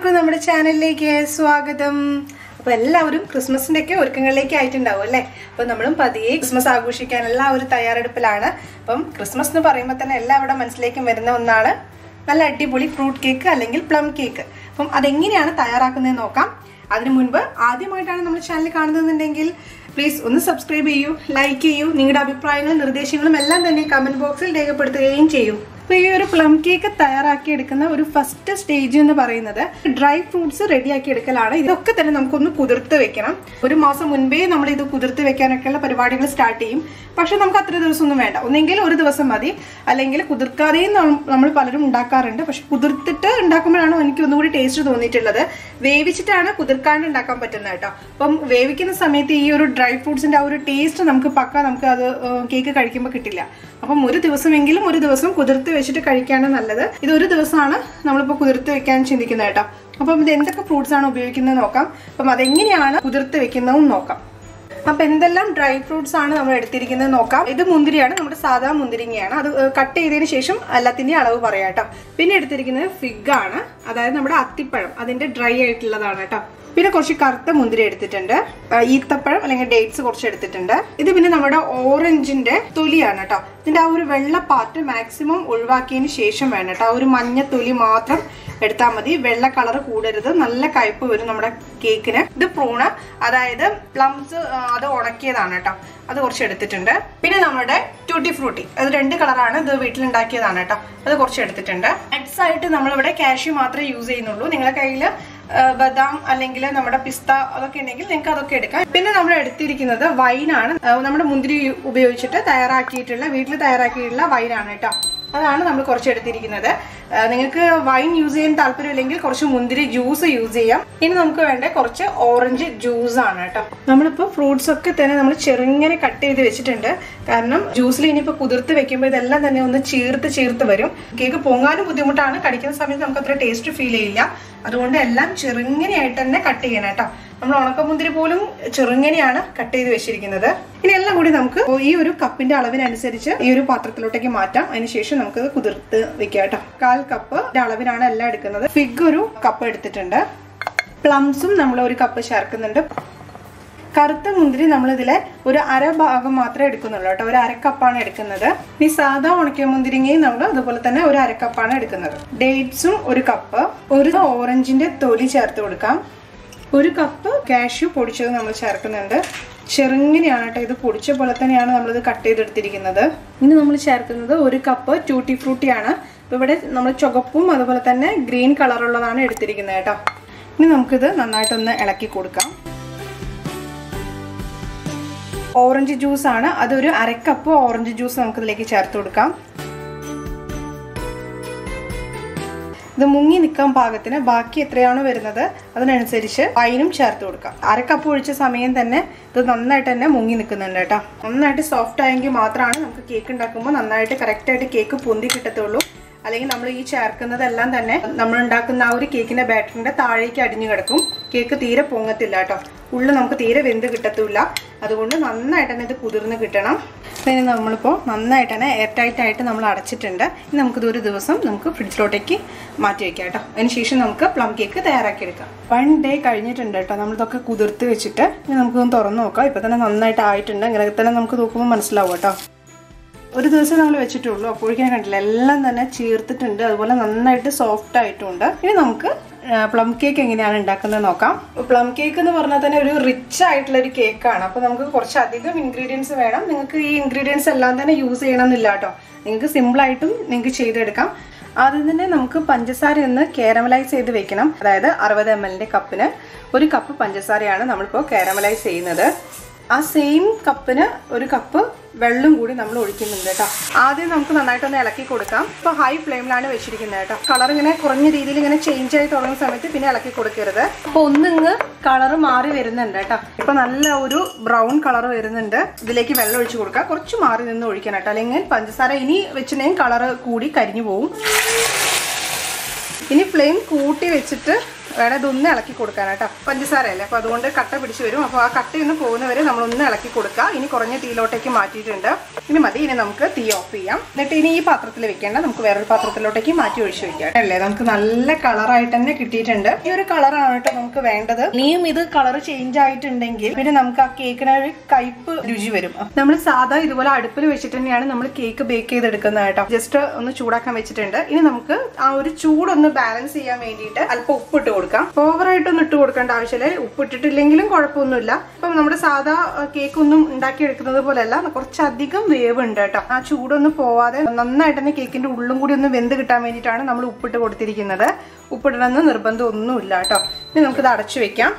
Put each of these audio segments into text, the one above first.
എല്ലാവർക്കും നമ്മുടെ ചാനലിലേക്ക് സ്വാഗതം. അപ്പോൾ എല്ലാവരും ക്രിസ്മസിന്റെ ഒക്കെ ഒരുക്കങ്ങളിലേക്ക് ആയിട്ടുണ്ടാവും അല്ലേ? അപ്പോൾ നമ്മളും പതിയെ ക്രിസ്മസ് ആഘോഷിക്കാനുള്ള ഒരു തയ്യാറെടുപ്പിലാണ്. അപ്പം ക്രിസ്മസ് എന്ന് പറയുമ്പോൾ തന്നെ എല്ലാവരുടെ മനസ്സിലേക്കും വരുന്ന ഒന്നാണ് നല്ല അടിപൊളി ഫ്രൂട്ട് കേക്ക് അല്ലെങ്കിൽ പ്ലം കേക്ക്. അപ്പം അതെങ്ങനെയാണ് തയ്യാറാക്കുന്നതെന്ന് നോക്കാം. അതിനു മുൻപ് ആദ്യമായിട്ടാണ് നമ്മുടെ ചാനൽ കാണുന്നതെന്നുണ്ടെങ്കിൽ പ്ലീസ് ഒന്ന് സബ്സ്ക്രൈബ് ചെയ്യൂ, ലൈക്ക് ചെയ്യൂ. നിങ്ങളുടെ അഭിപ്രായങ്ങളും നിർദ്ദേശങ്ങളും എല്ലാം തന്നെ കമന്റ് ബോക്സിൽ രേഖപ്പെടുത്തുകയും ചെയ്യൂ. അപ്പോൾ ഈ ഒരു പ്ലം കേക്ക് തയ്യാറാക്കി എടുക്കുന്ന ഒരു ഫസ്റ്റ് സ്റ്റേജ് എന്ന് പറയുന്നത് ഡ്രൈ ഫ്രൂട്ട്സ് റെഡിയാക്കി എടുക്കലാണ്. ഇതൊക്കെ തന്നെ നമുക്കൊന്ന് കുതിർത്ത് വെക്കണം. ഒരു മാസം മുൻപേ നമ്മൾ ഇത് കുതിർത്ത് വെക്കാനൊക്കെയുള്ള പരിപാടികൾ സ്റ്റാർട്ട് ചെയ്യും. പക്ഷെ നമുക്ക് അത്ര ദിവസമൊന്നും വേണ്ട, ഒന്നെങ്കിൽ ഒരു ദിവസം മതി, അല്ലെങ്കിൽ കുതിർക്കാതെയും നമ്മൾ പലരും ഉണ്ടാക്കാറുണ്ട്. പക്ഷെ കുതിർത്തിട്ട് ഉണ്ടാക്കുമ്പോഴാണ് എനിക്ക് ഒന്നുകൂടി ടേസ്റ്റ് തോന്നിയിട്ടുള്ളത്. വേവിച്ചിട്ടാണ് കുതിർക്കാണ്ട് ഉണ്ടാക്കാൻ പറ്റുന്നത് കേട്ടോ. അപ്പം വേവിക്കുന്ന സമയത്ത് ഈ ഒരു ഡ്രൈ ഫ്രൂട്ട്സിന്റെ ആ ഒരു ടേസ്റ്റ് നമുക്ക് അത് കേക്ക് കഴിക്കുമ്പോൾ കിട്ടില്ല. അപ്പം ഒരു ദിവസമെങ്കിലും ഒരു ദിവസം കുതിർത്ത് വെച്ചിട്ട് കഴിക്കാണ് നല്ലത്. ഇത് ഒരു ദിവസമാണ് നമ്മളിപ്പോൾ കുതിർത്ത് വെക്കാൻ ചിന്തിക്കുന്നത് കേട്ടോ. അപ്പം ഇത് എന്തൊക്കെ ഫ്രൂട്ട്സ് ആണ് ഉപയോഗിക്കുന്നത് നോക്കാം. അപ്പം അതെങ്ങനെയാണ് കുതിർത്ത് വെക്കുന്നതും നോക്കാം. അപ്പൊ എന്തെല്ലാം ഡ്രൈ ഫ്രൂട്ട്സ് ആണ് നമ്മൾ എടുത്തിരിക്കുന്നത് നോക്കാം. ഇത് മുന്തിരിയാണ്, നമ്മുടെ സാധാ മുന്തിരിങ്ങയാണ്. അത് കട്ട് ചെയ്തതിന് ശേഷം എല്ലാത്തിന്റെയും അളവ് പറയാം കേട്ടോ. പിന്നെ എടുത്തിരിക്കുന്നത് ഫിഗ് ആണ്, അതായത് നമ്മുടെ അത്തിപ്പഴം, അതിന്റെ ഡ്രൈ ആയിട്ടുള്ളതാണ് കേട്ടോ. പിന്നെ കുറച്ച് കറുത്ത മുന്തിരി എടുത്തിട്ടുണ്ട്, ഈത്തപ്പഴം അല്ലെങ്കിൽ ഡേറ്റ്സ് കുറച്ച് എടുത്തിട്ടുണ്ട്. ഇത് പിന്നെ നമ്മുടെ ഓറഞ്ചിന്റെ തൊലിയാണ് കേട്ടോ. ഇതിന്റെ ആ ഒരു വെള്ള പാർട്ട് മാക്സിമം ഒഴിവാക്കിയതിന് ശേഷം വേണം കേട്ടോ. ആ ഒരു മഞ്ഞ തൊലി മാത്രം എടുത്താൽ മതി. വെള്ള കളർ കൂടരുത്, നല്ല കയ്പ്പ് വരും നമ്മുടെ കേക്കിന്. ഇത് പ്രൂണ്, അതായത് പ്ലംസ്, അത് ഉണക്കിയതാണ് കേട്ടോ. അത് കുറച്ച് എടുത്തിട്ടുണ്ട്. പിന്നെ നമ്മുടെ ട്യൂട്ടി ഫ്രൂട്ടി, അത് 2 കളറാണ്. ഇത് വീട്ടിലുണ്ടാക്കിയതാണ് കേട്ടോ. അത് കുറച്ച് എടുത്തിട്ടുണ്ട്. നട്ട്സ് ആയിട്ട് നമ്മളിവിടെ കാഷ്യൂ മാത്രമേ യൂസ് ചെയ്യുന്നുള്ളൂ. നിങ്ങളുടെ കയ്യിൽ ബദാം അല്ലെങ്കിൽ നമ്മുടെ പിസ്ത അതൊക്കെ ഉണ്ടെങ്കിൽ നിങ്ങൾക്ക് അതൊക്കെ എടുക്കാം. പിന്നെ നമ്മൾ എടുത്തിരിക്കുന്നത് വൈനാണ്. നമ്മുടെ മുന്തിരി ഉപയോഗിച്ചിട്ട് വീട്ടിൽ തയ്യാറാക്കിയിട്ടുള്ള വൈനാണ് കേട്ടോ. അതാണ് നമ്മൾ കുറച്ച് എടുത്തിരിക്കുന്നത്. നിങ്ങൾക്ക് വൈൻ യൂസ് ചെയ്യാൻ താല്പര്യമില്ലെങ്കിൽ കുറച്ച് മുന്തിരി ജ്യൂസ് യൂസ് ചെയ്യാം. ഇനി നമുക്ക് വേണ്ട കുറച്ച് ഓറഞ്ച് ജ്യൂസ് ആണ് കേട്ടോ. നമ്മളിപ്പോൾ ഫ്രൂട്ട്സ് ഒക്കെ തന്നെ നമ്മൾ ചെറുങ്ങനെ കട്ട് ചെയ്ത് വെച്ചിട്ടുണ്ട്. കാരണം ജ്യൂസിൽ ഇനിയിപ്പോൾ കുതിർത്ത് വെക്കുമ്പോൾ ഇതെല്ലാം തന്നെ ഒന്ന് ചീർത്ത് വരും. കേക്ക് പൊങ്ങാനും ബുദ്ധിമുട്ടാണ്, കടിക്കുന്ന സമയത്ത് നമുക്ക് അത്ര ടേസ്റ്റ് ഫീൽ ചെയ്യില്ല. അതുകൊണ്ട് എല്ലാം ചെറുങ്ങനെയായിട്ട് തന്നെ കട്ട് ചെയ്യണം കേട്ടോ. നമ്മൾ ഉണക്കമുന്തിരി പോലും ചെറുങ്ങനെയാണ് കട്ട് ചെയ്ത് വെച്ചിരിക്കുന്നത്. ഇനി എല്ലാം കൂടി നമുക്ക് ഈ ഒരു കപ്പിന്റെ അളവിനനുസരിച്ച് ഈ ഒരു പാത്രത്തിലോട്ടേക്ക് മാറ്റാം. അതിനുശേഷം നമുക്ക് കുതിർത്ത് വെക്കാം കേട്ടോ. 1/4 കപ്പ് അളവിനാണ് എല്ലാം എടുക്കുന്നത്. ഫിഗ് ഒരു കപ്പ് എടുത്തിട്ടുണ്ട്. പ്ലംസും നമ്മൾ 1 കപ്പ് ചേർക്കുന്നുണ്ട്. കറുത്ത മുന്തിരി നമ്മളിതിലെ ഒരു 1/2 ഭാഗം മാത്രമേ എടുക്കുന്നുള്ളൂ കേട്ടോ. ഒരു 1/2 കപ്പാണ് എടുക്കുന്നത്. ഈ സാധാ ഉണക്കിയ മുന്തിരിങ്ങയും നമ്മൾ അതുപോലെ തന്നെ ഒരു 1/2 കപ്പാണ് എടുക്കുന്നത്. ഡേറ്റ്സും 1 കപ്പ്. ഒരു ഓറഞ്ചിന്റെ തൊലി ചേർത്ത് കൊടുക്കാം. 1 കപ്പ് കാഷ്യൂ പൊടിച്ചത് നമ്മൾ ചേർക്കുന്നുണ്ട്. ചെറുങ്ങനെയാണ് കേട്ടോ. ഇത് പൊടിച്ച പോലെ തന്നെയാണ് നമ്മളിത് കട്ട് ചെയ്തെടുത്തിരിക്കുന്നത്. ഇനി നമ്മൾ ചേർക്കുന്നത് 1 കപ്പ് ട്യൂട്ടി ഫ്രൂട്ടിയാണ്. അപ്പോൾ ഇവിടെ നമ്മൾ ചുവപ്പും അതുപോലെ തന്നെ ഗ്രീൻ കളറുള്ളതാണ് എടുത്തിരിക്കുന്നത് കേട്ടോ. ഇനി നമുക്കിത് നന്നായിട്ടൊന്ന് ഇളക്കി കൊടുക്കാം. ഓറഞ്ച് ജ്യൂസ് ആണ്, അതൊരു 1/2 കപ്പ് ഓറഞ്ച് ജ്യൂസ് നമുക്കിതിലേക്ക് ചേർത്ത് കൊടുക്കാം. ഇത് മുങ്ങി നിൽക്കാൻ പാകത്തിന് ബാക്കി എത്രയാണോ വരുന്നത് അതിനനുസരിച്ച് വൈനും ചേർത്ത് കൊടുക്കാം. 1/2 കപ്പ് ഒഴിച്ച സമയം തന്നെ ഇത് നന്നായിട്ട് തന്നെ മുങ്ങി നിൽക്കുന്നുണ്ട് കേട്ടോ. നന്നായിട്ട് സോഫ്റ്റ് ആയെങ്കിൽ മാത്രമാണ് നമുക്ക് കേക്ക് ഉണ്ടാക്കുമ്പോൾ നന്നായിട്ട് കറക്റ്റായിട്ട് കേക്ക് പൊന്തി കിട്ടത്തുള്ളൂ. അല്ലെങ്കിൽ നമ്മൾ ഈ ചേർക്കുന്നതെല്ലാം തന്നെ നമ്മൾ ഉണ്ടാക്കുന്ന ആ ഒരു കേക്കിന്റെ ബാറ്ററിന്റെ താഴേക്ക് അടിഞ്ഞു കിടക്കും. കേക്ക് തീരെ പൊങ്ങത്തില്ല കേട്ടോ. ഉള്ളിൽ നമുക്ക് തീരെ വെന്ത് കിട്ടത്തില്ല. അതുകൊണ്ട് നന്നായിട്ട് തന്നെ ഇത് കുതിർന്ന് കിട്ടണം. പിന്നെ നമ്മളിപ്പോൾ നന്നായിട്ട് തന്നെ എയർ ടൈറ്റ് ആയിട്ട് നമ്മൾ അടച്ചിട്ടുണ്ട്. ഇനി നമുക്കിത് ഒരു ദിവസം നമുക്ക് ഫ്രിഡ്ജിലോട്ടേക്ക് മാറ്റി വയ്ക്കാം കേട്ടോ. അതിനുശേഷം നമുക്ക് പ്ലം കേക്ക് തയ്യാറാക്കിയെടുക്കാം. 1 ഡേ കഴിഞ്ഞിട്ടുണ്ട് കേട്ടോ. നമ്മളിതൊക്കെ കുതിർത്ത് വെച്ചിട്ട് ഇനി നമുക്കൊന്ന് തുറന്ന് നോക്കാം. ഇപ്പം തന്നെ നന്നായിട്ട് ആയിട്ടുണ്ട്. ഇങ്ങനെ തന്നെ നമുക്ക് നോക്കുമ്പോൾ മനസ്സിലാവും കേട്ടോ. ഒരു ദിവസം നമ്മൾ വെച്ചിട്ടുള്ളൂ, അപ്പോഴേക്കും കണ്ടില്ല എല്ലാം തന്നെ ചീർത്തിട്ടുണ്ട്. അതുപോലെ നന്നായിട്ട് സോഫ്റ്റ് ആയിട്ടുണ്ട്. ഇനി നമുക്ക് പ്ലം കേക്ക് എങ്ങനെയാണ് ഉണ്ടാക്കുന്നത് നോക്കാം. പ്ലം കേക്ക് എന്ന് പറഞ്ഞാൽ തന്നെ ഒരു റിച്ച് ആയിട്ടുള്ള ഒരു കേക്കാണ്. അപ്പോൾ നമുക്ക് കുറച്ചധികം ഇൻഗ്രീഡിയൻസ് വേണം. നിങ്ങൾക്ക് ഈ ഇൻഗ്രീഡിയൻസ് എല്ലാം തന്നെ യൂസ് ചെയ്യണമെന്നില്ല കേട്ടോ. നിങ്ങൾക്ക് സിമ്പിളായിട്ടും നിങ്ങൾക്ക് ചെയ്തെടുക്കാം. ആദ്യം തന്നെ നമുക്ക് പഞ്ചസാര ഒന്ന് കാരമലൈസ് ചെയ്ത് വെക്കണം. അതായത് 60 ml കപ്പിന് 1 കപ്പ് പഞ്ചസാരയാണ് നമ്മളിപ്പോൾ കാരമലൈസ് ചെയ്യുന്നത്. ആ സെയിം കപ്പിന് 1 കപ്പ് വെള്ളം കൂടി നമ്മൾ ഒഴിക്കുന്നുണ്ട് കേട്ടോ. ആദ്യം നമുക്ക് നന്നായിട്ടൊന്ന് ഇളക്കി കൊടുക്കാം. ഇപ്പോൾ ഹൈ ഫ്ലെയിമിലാണ് വെച്ചിരിക്കുന്നത് കേട്ടോ. കളർ ഇങ്ങനെ കുറഞ്ഞ രീതിയിൽ ഇങ്ങനെ ചേഞ്ച് ആയി തുടങ്ങുന്ന സമയത്ത് പിന്നെ ഇളക്കി കൊടുക്കരുത്. അപ്പോൾ ഒന്നിങ്ങ് കളർ മാറി വരുന്നുണ്ട് കേട്ടോ. ഇപ്പൊ നല്ല ഒരു ബ്രൗൺ കളർ വരുന്നുണ്ട്. ഇതിലേക്ക് വെള്ളം ഒഴിച്ചു കൊടുക്കുക. കുറച്ച് മാറി നിന്ന് ഒഴിക്കണം കേട്ടോ, അല്ലെങ്കിൽ പഞ്ചസാര ഇനി വെച്ചിട്ടുണ്ടെങ്കിൽ കളർ കൂടി കരിഞ്ഞു പോകും. ഇനി ഫ്ലെയിം കൂട്ടി വെച്ചിട്ട് വേണം ഇതൊന്ന് ഇളക്കി കൊടുക്കാനാട്ടോ. പഞ്ചസാരയല്ലേ, അപ്പോൾ അതുകൊണ്ട് കട്ട പിടിച്ച് വരും. അപ്പോൾ ആ കട്ടയൊന്ന് പോകുന്നവരെ നമ്മളൊന്ന് ഇളക്കി കൊടുക്കുക. ഇനി കുറഞ്ഞ തീയിലോട്ടേക്ക് മാറ്റിയിട്ടുണ്ട്. ഇനി മതി. ഇനി നമുക്ക് തീ ഓഫ് ചെയ്യാം. എന്നിട്ട് ഇനി ഈ പാത്രത്തിൽ വെക്കേണ്ട, നമുക്ക് വേറൊരു പാത്രത്തിലോട്ടേക്ക് മാറ്റി ഒഴിച്ചു വെക്കാം അല്ലേ. നമുക്ക് നല്ല കളറായിട്ട് തന്നെ കിട്ടിയിട്ടുണ്ട്. ഈ ഒരു കളറാണ് കേട്ടോ നമുക്ക് വേണ്ടത്. ഇനിയും ഇത് കളർ ചേഞ്ച് ആയിട്ടുണ്ടെങ്കിൽ പിന്നെ നമുക്ക് ആ കേക്കിന് ഒരു കയ്പ് രുചി വരും. നമ്മൾ സാധാ ഇതുപോലെ അടുപ്പിൽ വെച്ചിട്ട് തന്നെയാണ് നമ്മൾ കേക്ക് ബേക്ക് ചെയ്തെടുക്കുന്നത് കേട്ടോ. ജസ്റ്റ് ഒന്ന് ചൂടാക്കാൻ വെച്ചിട്ടുണ്ട്. ഇനി നമുക്ക് ആ ഒരു ചൂടൊന്ന് ബാലൻസ് ചെയ്യാൻ വേണ്ടിയിട്ട് അല്പം ഉപ്പിട്ട് കൊടുക്കാം. ഓവറായിട്ടൊന്നും ഇട്ട് കൊടുക്കേണ്ട ആവശ്യമില്ല. ഉപ്പിട്ടിട്ടില്ലെങ്കിലും കുഴപ്പമൊന്നുമില്ല. ഇപ്പം നമ്മുടെ സാധാ കേക്ക് ഒന്നും ഉണ്ടാക്കിയെടുക്കുന്നത് പോലെയല്ല, കുറച്ചധികം വേവ് ഉണ്ട് കേട്ടോ. ആ ചൂടൊന്നും പോവാതെ നന്നായിട്ട് തന്നെ കേക്കിന്റെ ഉള്ളും കൂടി ഒന്ന് വെന്ത് കിട്ടാൻ വേണ്ടിയിട്ടാണ് നമ്മൾ ഉപ്പിട്ട് കൊടുത്തിരിക്കുന്നത്. ഉപ്പിടണമെന്ന് നിർബന്ധം ഒന്നുമില്ല കേട്ടോ. ഇനി നമുക്കിത് അടച്ചു വെക്കാം.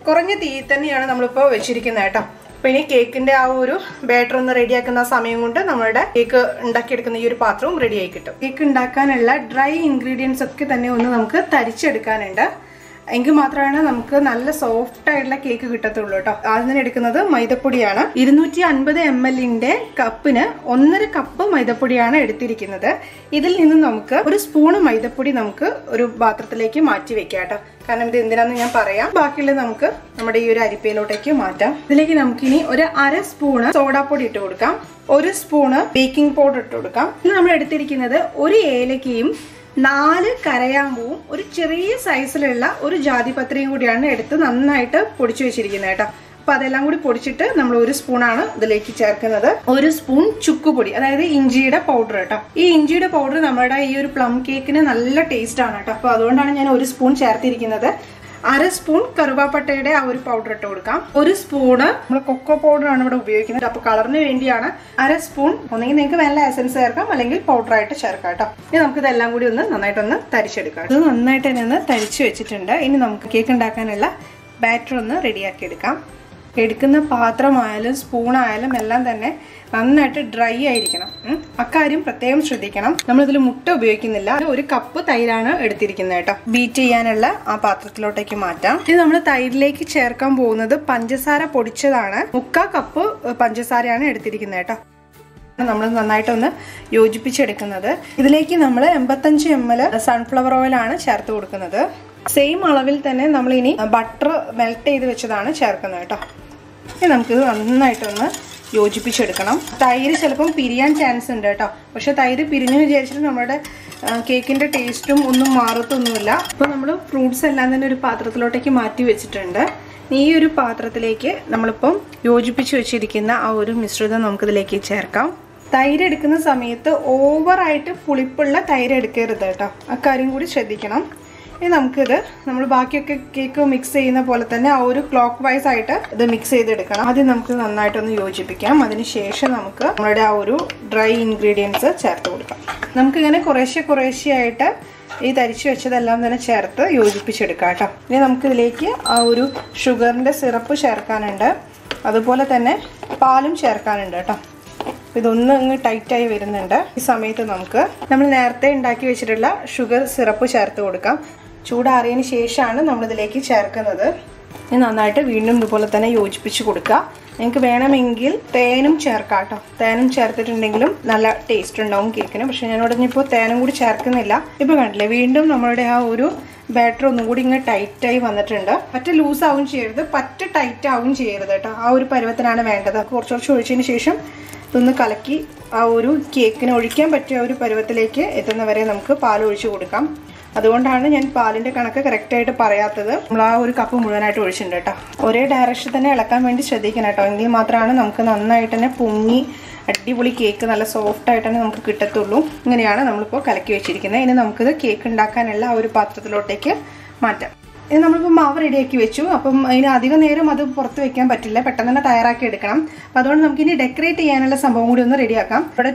കുറഞ്ഞ തീയിൽ തന്നെയാണ് നമ്മളിപ്പോൾ വെച്ചിരിക്കുന്നത് കേട്ടോ. അപ്പൊ ഇനി കേക്കിന്റെ ആ ഒരു ബാറ്റർ ഒന്ന് റെഡിയാക്കുന്ന സമയം കൊണ്ട് നമ്മുടെ കേക്ക് ഉണ്ടാക്കിയെടുക്കുന്ന ഈ ഒരു പാത്രവും റെഡി ആയി കിട്ടും. കേക്ക് ഉണ്ടാക്കാനുള്ള ഡ്രൈ ഇൻഗ്രീഡിയൻസ് ഒക്കെ തന്നെ ഒന്ന് നമുക്ക് തരിച്ചെടുക്കാനുണ്ട്. എങ്കിൽ മാത്രമാണ് നമുക്ക് നല്ല സോഫ്റ്റ് ആയിട്ടുള്ള കേക്ക് കിട്ടത്തുള്ളൂ കേട്ടോ. ആദ്യം എടുക്കുന്നത് മൈദപ്പൊടിയാണ്. 250 ml കപ്പിന് 1.5 കപ്പ് മൈദപ്പൊടിയാണ് എടുത്തിരിക്കുന്നത്. ഇതിൽ നിന്ന് നമുക്ക് ഒരു സ്പൂണ് മൈദപ്പൊടി നമുക്ക് ഒരു പാത്രത്തിലേക്ക് മാറ്റി വെക്കാം കേട്ടോ. കാരണം ഇത് എന്തിനാന്ന് ഞാൻ പറയാം. ബാക്കിയുള്ളത് നമുക്ക് നമ്മുടെ ഈ ഒരു അരിപ്പയിലോട്ടേക്ക് മാറ്റാം. ഇതിലേക്ക് നമുക്ക് ഇനി ഒരു 1/2 സ്പൂണ് സോഡാപ്പൊടി ഇട്ട് കൊടുക്കാം. 1 സ്പൂണ് ബേക്കിംഗ് പൗഡർ ഇട്ട് കൊടുക്കാം. ഇത് നമ്മൾ എടുത്തിരിക്കുന്നത് ഒരു ഏലക്കയും 4 കരയാമ്പൂവും ഒരു ചെറിയ സൈസിലുള്ള ഒരു ജാതിപത്രിയും കൂടിയാണ് എടുത്ത് നന്നായിട്ട് പൊടിച്ചു വെച്ചിരിക്കുന്നത് കേട്ടോ. അപ്പൊ അതെല്ലാം കൂടി പൊടിച്ചിട്ട് നമ്മൾ 1 സ്പൂണാണ് ഇതിലേക്ക് ചേർക്കുന്നത്. 1 സ്പൂൺ ചുക്കുപൊടി, അതായത് ഇഞ്ചിയുടെ പൗഡർ കേട്ടോ. ഈ ഇഞ്ചിയുടെ പൗഡർ നമ്മുടെ ഈ ഒരു പ്ലം കേക്കിന് നല്ല ടേസ്റ്റ് ആണ് കേട്ടോ. അപ്പൊ അതുകൊണ്ടാണ് ഞാൻ 1 സ്പൂൺ ചേർത്തിരിക്കുന്നത്. 1/2 സ്പൂൺ കറുവാപ്പട്ടയുടെ ആ ഒരു പൗഡർ ഇട്ട് കൊടുക്കാം. 1 സ്പൂണ് നമ്മൾ കൊക്കോ പൗഡർ ആണ് ഇവിടെ ഉപയോഗിക്കുന്നത്. അപ്പൊ കളറിന് വേണ്ടിയാണ് 1/2 സ്പൂൺ. ഒന്നെങ്കിൽ നിങ്ങൾക്ക് നല്ല എസൻസ് ചേർക്കാം, അല്ലെങ്കിൽ പൗഡർ ആയിട്ട് ചേർക്കാം കേട്ടോ. ഇനി നമുക്ക് ഇതെല്ലാം കൂടി ഒന്ന് നന്നായിട്ടൊന്ന് തരിച്ചെടുക്കാം. ഇത് നന്നായിട്ട് തന്നെ ഒന്ന് തരിച്ചു വെച്ചിട്ടുണ്ട്. ഇനി നമുക്ക് കേക്ക് ഉണ്ടാക്കാനുള്ള ബാറ്റർ ഒന്ന് റെഡിയാക്കി എടുക്കാം. എടുക്കുന്ന പാത്രമായാലും സ്പൂണായാലും എല്ലാം തന്നെ നന്നായിട്ട് ഡ്രൈ ആയിരിക്കണം. അക്കാര്യം പ്രത്യേകം ശ്രദ്ധിക്കണം. നമ്മളിതിൽ മുട്ട ഉപയോഗിക്കുന്നില്ല. 1 കപ്പ് തൈരാണ് എടുത്തിരിക്കുന്നത് കേട്ടോ. ബീറ്റ് ചെയ്യാനുള്ള ആ പാത്രത്തിലോട്ടേക്ക് മാറ്റാം. ഇത് നമ്മൾ തൈരിലേക്ക് ചേർക്കാൻ പോകുന്നത് പഞ്ചസാര പൊടിച്ചതാണ്. 3/4 കപ്പ് പഞ്ചസാരയാണ് എടുത്തിരിക്കുന്നത് കേട്ടോ. നമ്മൾ നന്നായിട്ടൊന്ന് യോജിപ്പിച്ചെടുക്കുന്നത്. ഇതിലേക്ക് നമ്മൾ 85 ml സൺഫ്ലവർ ഓയിലാണ് ചേർത്ത് കൊടുക്കുന്നത്. സെയിം അളവിൽ തന്നെ നമ്മൾ ഇനി ബട്ടർ മെൽറ്റ് ചെയ്ത് വെച്ചതാണ് ചേർക്കുന്നത് കേട്ടോ. ഇനി നമുക്കിത് നന്നായിട്ടൊന്ന് യോജിപ്പിച്ചെടുക്കണം. തൈര് ചിലപ്പം പിരിയാൻ ചാൻസ് ഉണ്ട് കേട്ടോ. പക്ഷെ തൈര് പിരിഞ്ഞു വിചാരിച്ചിട്ട് നമ്മുടെ കേക്കിന്റെ ടേസ്റ്റും ഒന്നും മാറത്തൊന്നുമില്ല. അപ്പോൾ നമ്മൾ ഫ്രൂട്ട്സ് എല്ലാം തന്നെ ഒരു പാത്രത്തിലോട്ടേക്ക് മാറ്റി വെച്ചിട്ടുണ്ട്. ഈ ഒരു പാത്രത്തിലേക്ക് നമ്മളിപ്പം യോജിപ്പിച്ച് വെച്ചിരിക്കുന്ന ആ ഒരു മിശ്രിതം നമുക്കിതിലേക്ക് ചേർക്കാം. തൈര് എടുക്കുന്ന സമയത്ത് ഓവറായിട്ട് പുളിപ്പുള്ള തൈര് എടുക്കരുത് കേട്ടോ. അക്കാര്യം കൂടി ശ്രദ്ധിക്കണം. ഇനി നമുക്കിത് നമ്മൾ ബാക്കിയൊക്കെ കേക്ക് മിക്സ് ചെയ്യുന്ന പോലെ തന്നെ ആ ഒരു ക്ലോക്ക് വൈസ് ആയിട്ട് ഇത് മിക്സ് ചെയ്തെടുക്കണം. ആദ്യം നമുക്ക് നന്നായിട്ടൊന്ന് യോജിപ്പിക്കാം. അതിനുശേഷം നമുക്ക് നമ്മുടെ ആ ഒരു ഡ്രൈ ഇൻഗ്രീഡിയൻസ് ചേർത്ത് കൊടുക്കാം. നമുക്കിങ്ങനെ കുറേശ്ശെയായിട്ട് ഈ തരിച്ചു വെച്ചതെല്ലാം തന്നെ ചേർത്ത് യോജിപ്പിച്ചെടുക്കാം കേട്ടോ. ഇനി നമുക്കിതിലേക്ക് ആ ഒരു ഷുഗറിൻ്റെ സിറപ്പ് ചേർക്കാനുണ്ട്. അതുപോലെ തന്നെ പാലും ചേർക്കാനുണ്ട് കേട്ടോ. ഇതൊന്ന് അങ്ങ് ടൈറ്റായി വരുന്നുണ്ട്. ഈ സമയത്ത് നമുക്ക് നമ്മൾ നേരത്തെ ഉണ്ടാക്കി വെച്ചിട്ടുള്ള ഷുഗർ സിറപ്പ് ചേർത്ത് കൊടുക്കാം. ചൂടാറിയതിന് ശേഷമാണ് നമ്മളിതിലേക്ക് ചേർക്കുന്നത്. ഇനി നന്നായിട്ട് വീണ്ടും ഇതുപോലെ തന്നെ യോജിപ്പിച്ച് കൊടുക്കുക. നിങ്ങൾക്ക് വേണമെങ്കിൽ തേനും ചേർക്കാം കേട്ടോ. തേനും ചേർത്തിട്ടുണ്ടെങ്കിലും നല്ല ടേസ്റ്റ് ഉണ്ടാവും കേക്കിന്. പക്ഷെ ഞാനിവിടെ ഇപ്പോൾ തേനും കൂടി ചേർക്കുന്നില്ല. ഇപ്പോൾ കണ്ടില്ലേ, വീണ്ടും നമ്മളുടെ ആ ഒരു ബാറ്റർ ഒന്നും കൂടി ഇങ്ങനെ ടൈറ്റായി വന്നിട്ടുണ്ട്. പറ്റ ലൂസ് ആവും ചെയ്യരുത്, പറ്റ ടൈറ്റ് ആവും ചെയ്യരുത് കേട്ടോ. ആ ഒരു പരുവത്തിനാണ് വേണ്ടത്. കുറച്ച് ഒഴിച്ചതിന് ശേഷം ഇതൊന്ന് കലക്കി ആ ഒരു കേക്കിന് ഒഴിക്കാൻ പറ്റിയ ഒരു പരുവത്തിലേക്ക് എത്തുന്നവരെ നമുക്ക് പാൽ ഒഴിച്ചു കൊടുക്കാം. അതുകൊണ്ടാണ് ഞാൻ പാലിൻ്റെ കണക്ക് കറക്റ്റായിട്ട് പറയാത്തത്. നമ്മൾ ആ ഒരു കപ്പ് മുഴുവനായിട്ട് ഒഴിച്ചിട്ടുണ്ട് കേട്ടോ. ഒരേ ഡയറക്ഷനിൽ തന്നെ ഇളക്കാൻ വേണ്ടി ശ്രദ്ധിക്കണം കേട്ടോ. എങ്കിൽ മാത്രമാണ് നമുക്ക് നന്നായിട്ട് തന്നെ പൊങ്ങി അടിപൊളി കേക്ക് നല്ല സോഫ്റ്റ് ആയിട്ട് തന്നെ നമുക്ക് കിട്ടത്തുള്ളൂ. ഇങ്ങനെയാണ് നമ്മളിപ്പോൾ കലക്കി വെച്ചിരിക്കുന്നത്. ഇനി നമുക്കിത് കേക്ക് ഉണ്ടാക്കാനുള്ള ആ ഒരു പാത്രത്തിലോട്ടേക്ക് മാറ്റാം. ഇത് നമ്മളിപ്പോൾ മാവ് റെഡിയാക്കി വെച്ചു. അപ്പം അതിന് അധികം നേരം അത് പുറത്ത് വെക്കാൻ പറ്റില്ല, പെട്ടെന്ന് തന്നെ തയ്യാറാക്കി എടുക്കണം. അപ്പം അതുകൊണ്ട് നമുക്കിനി ഡെക്കറേറ്റ് ചെയ്യാനുള്ള സംഭവം കൂടി ഒന്ന് റെഡിയാക്കാം. ഇവിടെ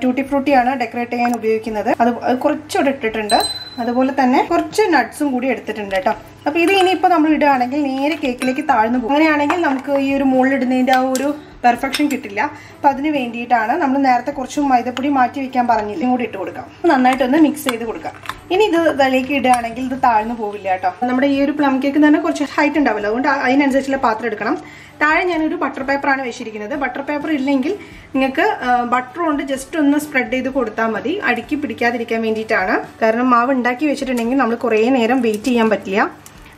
ടൂട്ടി ഫ്രൂട്ടിയാണ് ഡെക്കറേറ്റ് ചെയ്യാൻ ഉപയോഗിക്കുന്നത്. അത് കുറച്ചുകൂടെ ഇട്ടിട്ടുണ്ട്. അതുപോലെ തന്നെ കുറച്ച് നട്ട്സും കൂടി എടുത്തിട്ടുണ്ട് കേട്ടോ. അപ്പോൾ ഇത് ഇനിയിപ്പോൾ നമ്മൾ ഇടുകയാണെങ്കിൽ നേരെ കേക്കിലേക്ക് താഴ്ന്നു പോകും. അങ്ങനെയാണെങ്കിൽ നമുക്ക് ഈ ഒരു മുകളിലിടുന്നതിൻ്റെ ആ ഒരു പെർഫെക്ഷൻ കിട്ടില്ല. അപ്പോൾ അതിന് വേണ്ടിയിട്ടാണ് നമ്മൾ നേരത്തെ കുറച്ച് മൈദപ്പൊടി മാറ്റി വെക്കാൻ പറഞ്ഞില്ല, ഇതും കൂടി ഇട്ട് കൊടുക്കാം. നന്നായിട്ടൊന്ന് മിക്സ് ചെയ്ത് കൊടുക്കാം. ഇനി ഇത് ഇതിലേക്ക് ഇടുകയാണെങ്കിൽ ഇത് താഴ്ന്നു പോവില്ല കേട്ടോ. നമ്മുടെ ഈ ഒരു പ്ലം കേക്ക് തന്നെ കുറച്ച് ഹൈറ്റ് ഉണ്ടാവില്ല, അതുകൊണ്ട് അതിനനുസരിച്ചുള്ള പാത്രം എടുക്കണം. താഴെ ഞാനൊരു ബട്ടർ പേപ്പറാണ് വെച്ചിരിക്കുന്നത്. ബട്ടർ പേപ്പർ ഇല്ലെങ്കിൽ നിങ്ങൾക്ക് ബട്ടർ കൊണ്ട് ജസ്റ്റ് ഒന്ന് സ്പ്രെഡ് ചെയ്ത് കൊടുത്താൽ മതി, അടുക്കി പിടിക്കാതിരിക്കാൻ വേണ്ടിയിട്ടാണ്. കാരണം മാവ് ഉണ്ടാക്കി വെച്ചിട്ടുണ്ടെങ്കിൽ നമ്മൾ കുറേ നേരം വെയിറ്റ് ചെയ്യാൻ പറ്റില്ല,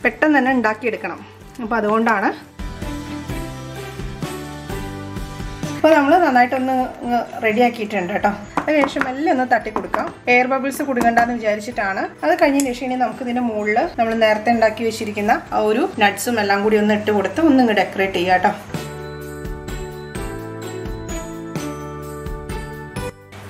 പെട്ടെന്ന് തന്നെ ഉണ്ടാക്കിയെടുക്കണം. അപ്പോൾ അതുകൊണ്ടാണ്. അപ്പോൾ നമ്മൾ നന്നായിട്ടൊന്ന് റെഡിയാക്കിയിട്ടുണ്ട് കേട്ടോ. അതിനുശേഷം എല്ലാം ഒന്ന് തട്ടി കൊടുക്കാം. എയർ ബബിൾസ് കുടുങ്ങണ്ടെന്ന് വിചാരിച്ചിട്ടാണ്. അത് കഴിഞ്ഞതിന് ശേഷം ഇനി നമുക്ക് ഇതിന്റെ മുകളിൽ നമ്മൾ നേരത്തെ ഉണ്ടാക്കി വെച്ചിരിക്കുന്ന ആ ഒരു നട്ട്സും എല്ലാം കൂടി ഒന്ന് ഇട്ട് കൊടുത്ത് ഒന്നിങ്ങ് ഡെക്കറേറ്റ് ചെയ്യാം കേട്ടോ.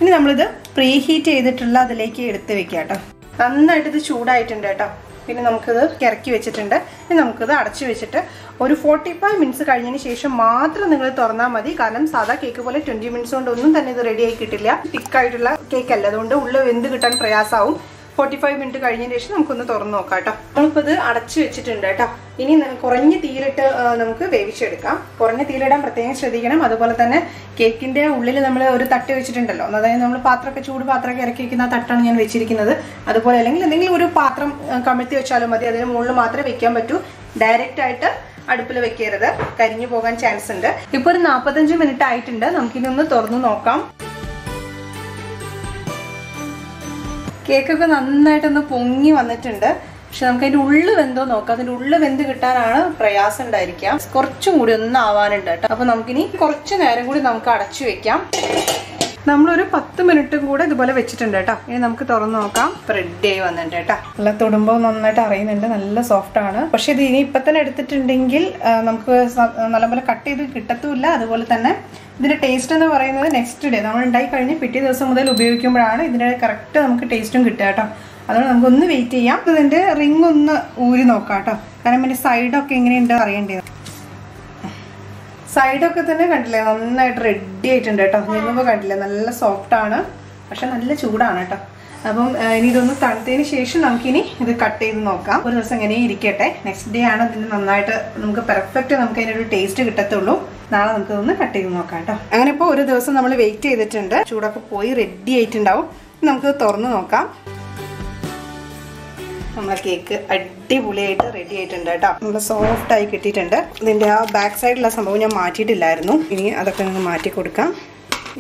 ഇനി നമ്മളിത് പ്രീ ഹീറ്റ് ചെയ്തിട്ടുള്ള അതിലേക്ക് എടുത്ത് വെക്കാം കേട്ടോ. നന്നായിട്ട് ഇത് ചൂടായിട്ടുണ്ട് കേട്ടോ. പിന്നെ നമുക്കിത് ഇറക്കി വെച്ചിട്ടുണ്ട്. ഇനി നമുക്കിത് അടച്ചു വെച്ചിട്ട് ഒരു 45 മിനിറ്റ്സ് കഴിഞ്ഞതിന് ശേഷം മാത്രം നിങ്ങൾ തുറന്നാൽ മതി. കാരണം സാധാ കേക്ക് പോലെ 20 മിനിറ്റ്സ് കൊണ്ട് ഒന്നും തന്നെ ഇത് റെഡി ആയി കിട്ടില്ല. തിക്കായിട്ടുള്ള കേക്ക് അല്ല, അതുകൊണ്ട് ഉള്ളിൽ വെന്ത് കിട്ടാൻ പ്രയാസമാവും. 45 മിനിറ്റ് കഴിഞ്ഞതിന് ശേഷം നമുക്കൊന്ന് തുറന്ന് നോക്കാം കേട്ടോ. നമ്മളിപ്പോൾ ഇത് അടച്ചു വെച്ചിട്ടുണ്ട് കേട്ടോ. ഇനി കുറഞ്ഞ തീയിലിട്ട് നമുക്ക് വേവിച്ചെടുക്കാം. കുറഞ്ഞ തീയിലിടാൻ പ്രത്യേകം ശ്രദ്ധിക്കണം. അതുപോലെ തന്നെ കേക്കിന്റെ ഉള്ളിൽ നമ്മൾ ഒരു തട്ട് വെച്ചിട്ടുണ്ടല്ലോ, അതായത് നമ്മൾ പാത്രമൊക്കെ ചൂട് പാത്രമൊക്കെ ഇറക്കി വെക്കുന്ന ആ തട്ടാണ് ഞാൻ വെച്ചിരിക്കുന്നത്. അതുപോലെ അല്ലെങ്കിൽ എന്തെങ്കിലും ഒരു പാത്രം കമഴ്ത്തി വെച്ചാലും മതി. അതിന് മുകളിൽ മാത്രമേ വെക്കാൻ പറ്റൂ. ഡയറക്റ്റ് ആയിട്ട് അടുപ്പിൽ വെക്കരുത്, കരിഞ്ഞു പോകാൻ ചാൻസ് ഉണ്ട്. ഇപ്പോൾ ഒരു 45 മിനിറ്റ് ആയിട്ടുണ്ട്. നമുക്കിനി ഒന്ന് തുറന്നു നോക്കാം. കേക്കൊക്കെ നന്നായിട്ടൊന്ന് പൊങ്ങി വന്നിട്ടുണ്ട്. പക്ഷെ നമുക്ക് അതിൻ്റെ ഉള്ളിൽ വെന്തോ നോക്കാം. അതിൻ്റെ ഉള്ളിൽ വെന്ത് കിട്ടാനാണ് പ്രയാസം ഉണ്ടായിരിക്കാം. കുറച്ചും കൂടി ഒന്ന് ആവാനുണ്ട് കേട്ടോ. അപ്പോൾ നമുക്കിനി കുറച്ച് നേരം കൂടി നമുക്ക് അടച്ചു വെക്കാം. നമ്മളൊരു 10 മിനിറ്റും കൂടെ ഇതുപോലെ വെച്ചിട്ടുണ്ട് കേട്ടോ. ഇനി നമുക്ക് തുറന്ന് നോക്കാം. റെഡി ആയി വന്നിട്ടുണ്ട് കേട്ടോ. നല്ല തൊടുമ്പോൾ നന്നായിട്ട് അറിയുന്നുണ്ട്, നല്ല സോഫ്റ്റ് ആണ്. പക്ഷെ ഇത് ഇനി ഇപ്പം തന്നെ എടുത്തിട്ടുണ്ടെങ്കിൽ നമുക്ക് നല്ലപോലെ കട്ട് ചെയ്ത് കിട്ടത്തുമില്ല. അതുപോലെ തന്നെ ഇതിന്റെ ടേസ്റ്റ് എന്ന് പറയുന്നത് നെക്സ്റ്റ് ഡേ നമ്മൾ ഉണ്ടായി കഴിഞ്ഞ് പിറ്റേ ദിവസം മുതൽ ഉപയോഗിക്കുമ്പോഴാണ് ഇതിന്റെ കറക്റ്റ് നമുക്ക് ടേസ്റ്റും കിട്ടുക കേട്ടോ. അതുകൊണ്ട് നമുക്കൊന്ന് വെയിറ്റ് ചെയ്യാം. ഇതിന്റെ റിംഗ് ഒന്ന് ഊരി നോക്കാം കേട്ടോ. കാരണം ഇതിന്റെ സൈഡൊക്കെ എങ്ങനെയുണ്ട് അറിയേണ്ടത്. സൈഡൊക്കെ തന്നെ കണ്ടില്ലേ, നന്നായിട്ട് റെഡി ആയിട്ടുണ്ട് കേട്ടോ. ഞെങ്ങുമ്പോൾ കണ്ടില്ലേ, നല്ല സോഫ്റ്റ് ആണ്. പക്ഷെ നല്ല ചൂടാണ് കേട്ടോ. അപ്പം ഇനി ഇതൊന്ന് തണുത്തതിന് ശേഷം നമുക്കിനി ഇത് കട്ട് ചെയ്ത് നോക്കാം. ഒരു ദിവസം ഇങ്ങനെ ഇരിക്കട്ടെ. നെക്സ്റ്റ് ഡേ ആണ് ഇതിന് നന്നായിട്ട് നമുക്ക് പെർഫെക്റ്റ് നമുക്ക് അതിനൊരു ടേസ്റ്റ് കിട്ടത്തുള്ളൂ. നാളെ നമുക്ക് ഇതൊന്ന് കട്ട് ചെയ്ത് നോക്കാം കേട്ടോ. അങ്ങനെ ഇപ്പോൾ ഒരു ദിവസം നമ്മൾ വെയിറ്റ് ചെയ്തിട്ടുണ്ട്. ചൂടൊക്കെ പോയി റെഡി ആയിട്ടുണ്ടാവും. നമുക്ക് തുറന്ന് നോക്കാം. നമ്മളെ കേക്ക് അടിപൊളിയായിട്ട് റെഡി ആയിട്ടുണ്ട് കേട്ടോ. നമ്മൾ സോഫ്റ്റ് ആയി കിട്ടിയിട്ടുണ്ട്. ഇതിൻ്റെ ആ ബാക്ക് സൈഡിലുള്ള സംഭവം ഞാൻ മാറ്റിയിട്ടില്ലായിരുന്നു. ഇനി അതൊക്കെ നമുക്ക് മാറ്റി കൊടുക്കാം.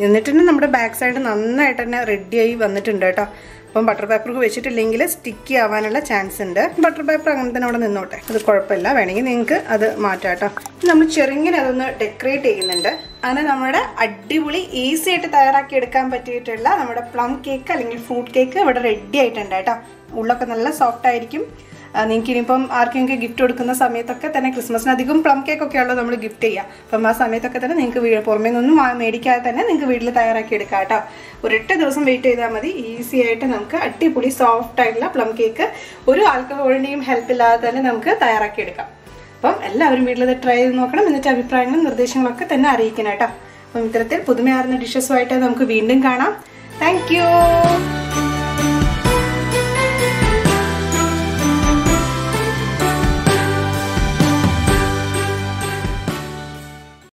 എന്നിട്ട് തന്നെ നമ്മുടെ ബാക്ക് സൈഡ് നന്നായിട്ട് തന്നെ റെഡിയായി വന്നിട്ടുണ്ട് കേട്ടോ. അപ്പം ബട്ടർ പേപ്പർ വെച്ചിട്ടില്ലെങ്കിൽ സ്റ്റിക്കി ആവാനുള്ള ചാൻസ് ഉണ്ട്. ബട്ടർ പേപ്പർ അങ്ങനെ തന്നെ അവിടെ നിന്നോട്ടെ, അത് കുഴപ്പമില്ല. വേണമെങ്കിൽ നിങ്ങൾക്ക് അത് മാറ്റാം കേട്ടോ. നമ്മൾ ചെറുങ്ങനെ അതൊന്ന് ഡെക്കറേറ്റ് ചെയ്യുന്നുണ്ട്. അങ്ങനെ നമ്മുടെ അടിപൊളി ഈസി ആയിട്ട് തയ്യാറാക്കി എടുക്കാൻ പറ്റിയിട്ടുള്ള നമ്മുടെ പ്ലം കേക്ക് അല്ലെങ്കിൽ ഫ്രൂട്ട് കേക്ക് ഇവിടെ റെഡി ആയിട്ടുണ്ട് കേട്ടോ. ഉള്ളൊക്കെ നല്ല സോഫ്റ്റ് ആയിരിക്കും. നിങ്ങൾക്ക് ഇനിയിപ്പം ആർക്കെങ്കിലും ഗിഫ്റ്റ് കൊടുക്കുന്ന സമയത്തൊക്കെ തന്നെ ക്രിസ്മസിന് അധികം പ്ലം കേക്കൊക്കെ ഉള്ളത് നമ്മൾ ഗിഫ്റ്റ് ചെയ്യുക. അപ്പം ആ സമയത്തൊക്കെ തന്നെ നിങ്ങൾക്ക് പുറമേ നിന്നൊന്നും മേടിക്കാതെ തന്നെ നിങ്ങൾക്ക് വീട്ടിൽ തയ്യാറാക്കി എടുക്കാം കേട്ടോ. ഒരൊറ്റ ദിവസം വെയിറ്റ് ചെയ്താൽ മതി. ഈസി ആയിട്ട് നമുക്ക് അടിപൊളി സോഫ്റ്റ് ആയിട്ടുള്ള പ്ലം കേക്ക് ഒരു ആൽക്കഹോളിൻ്റെയും ഹെൽപ്പ് ഇല്ലാതെ തന്നെ നമുക്ക് തയ്യാറാക്കി എടുക്കാം. അപ്പം എല്ലാവരും വീട്ടിൽ ട്രൈ ചെയ്ത് നോക്കണം. എന്നിട്ട് അഭിപ്രായങ്ങളും നിർദ്ദേശങ്ങളൊക്കെ തന്നെ അറിയിക്കണം കേട്ടോ. അപ്പം ഇത്തരത്തിൽ പുതുമയാർന്ന ഡിഷസുമായിട്ട് നമുക്ക് വീണ്ടും കാണാം. Thank you.